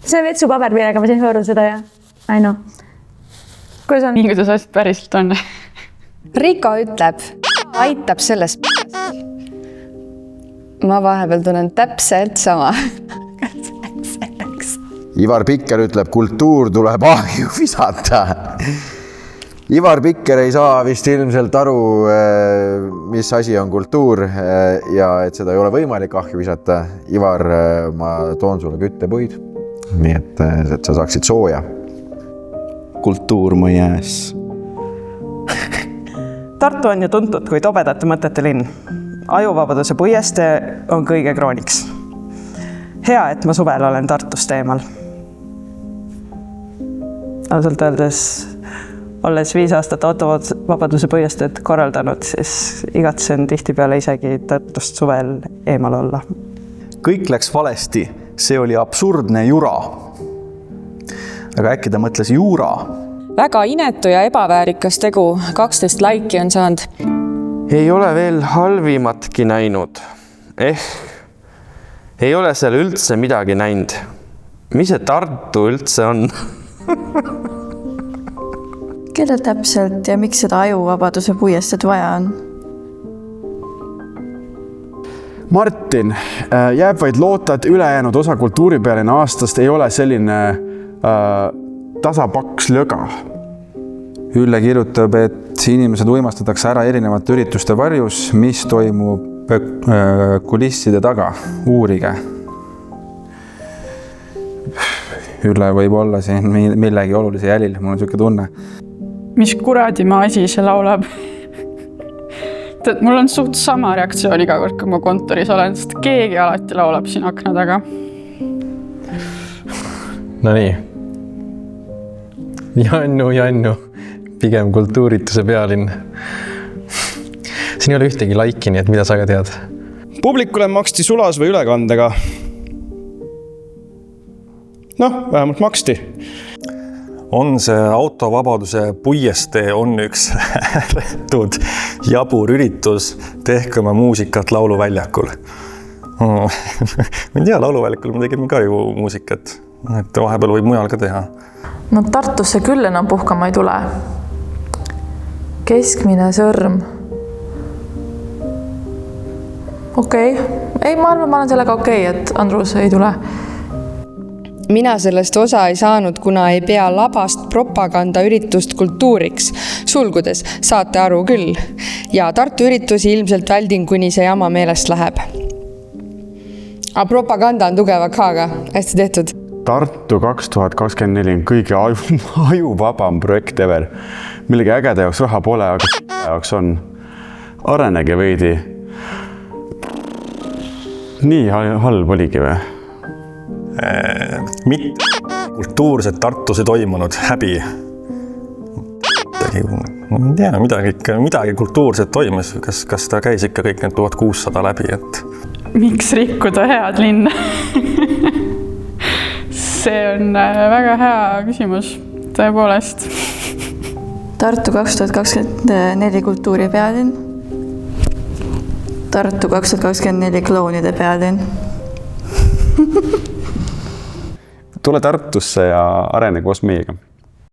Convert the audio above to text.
See on vetsupaber, millega ma siin hõõrun seda ja Aino. Kuidas on? Nii, kuidas asjad päriselt on. Riko ütleb, aitab sellest. Ma vahepeal tunnen täpselt sama. Ivar Pikker ütleb, kultuur tuleb ahju visata. Ivar Pikker ei saa vist ilmselt aru, mis asi on kultuur ja et seda ei ole võimalik ahju visata. Ivar, ma toon sulle küttepuid, nii et sa saaksid sooja. Kultuur mu jääs. Tartu on ju tuntud kui tobedate mõtete linn. Ajuvabaduse puieste on kõige krooniks. Hea, et ma suvel olen Tartust eemal. Ausalt öeldes, olles 5 aastat autovabaduse puiestet korraldanud, siis igatsen tihtipeale isegi Tartust suvel eemal olla. Kõik läks valesti, see oli absurdne jura. Aga äkki ta mõtles juura. Väga inetu ja ebaväärikas tegu, 12 laiki on saanud. Ei ole veel halvimatki näinud. Ei ole seal üldse midagi näinud. Mis see Tartu üldse on? Kelle täpselt ja miks seda ajuvabaduse puiestet vaja on? Martin, jääb vaid loota, et ülejäänud osa kultuuripealine aastast ei ole selline tasapaks löga. Ülle kirjutab, et inimesed uimastatakse ära erinevate ürituste varjus, mis toimub kulisside taga. Uurige. Ülle võib olla siin millegi olulise jälil, mul on selline tunne. Mis kuradi ma asi see laulab? Mul on suht sama reaktsioon iga kord, kui ma kontoris olen, sest keegi alati laulab siin akna taga. No nii. Jannu. Pigem kultuurituse pealinn. Siin ei ole ühtegi laiki, nii et mida sa ka tead? Publikule maksti sulas või ülekandega. Vähemalt maksti. On see autovabaduse puiestee on üks ääretud jabur üritus, tehke oma muusikat lauluväljakul. Ma ei tea, lauluväljakul me tegime ka ju muusikat, et vahepeal võib mujal ka teha. No Tartusse küll enam puhkama ei tule. Keskmine sõrm. Okei. Ei, ma arvan, ma olen sellega okei, et Andrus ei tule. Mina sellest osa ei saanud, kuna ei pea labast propagandaüritust kultuuriks. Sulgudes, saate aru küll. Ja Tartu üritusi ilmselt väldin, kuni see jama meelest läheb. Aga propaganda on tugeva K-ga. Hästi tehtud. Tartu 2024 on kõige ajuvabam projekt ever. Millegi ägeda jaoks raha pole, aga jaoks on. Arenege veidi. Nii halb oligi või? Mitte kultuurset Tartus ei toimunud, häbi. Ma ei tea, midagi kultuurset toimus, kas ta käis ikka kõik need 1600 läbi, et... Miks rikkuda head linna? See on väga hea küsimus, tõepoolest. Tartu 2024 kultuuri pealinn. Tartu 2024 klounide pealinn. Tule Tartusse ja arene koos meiega.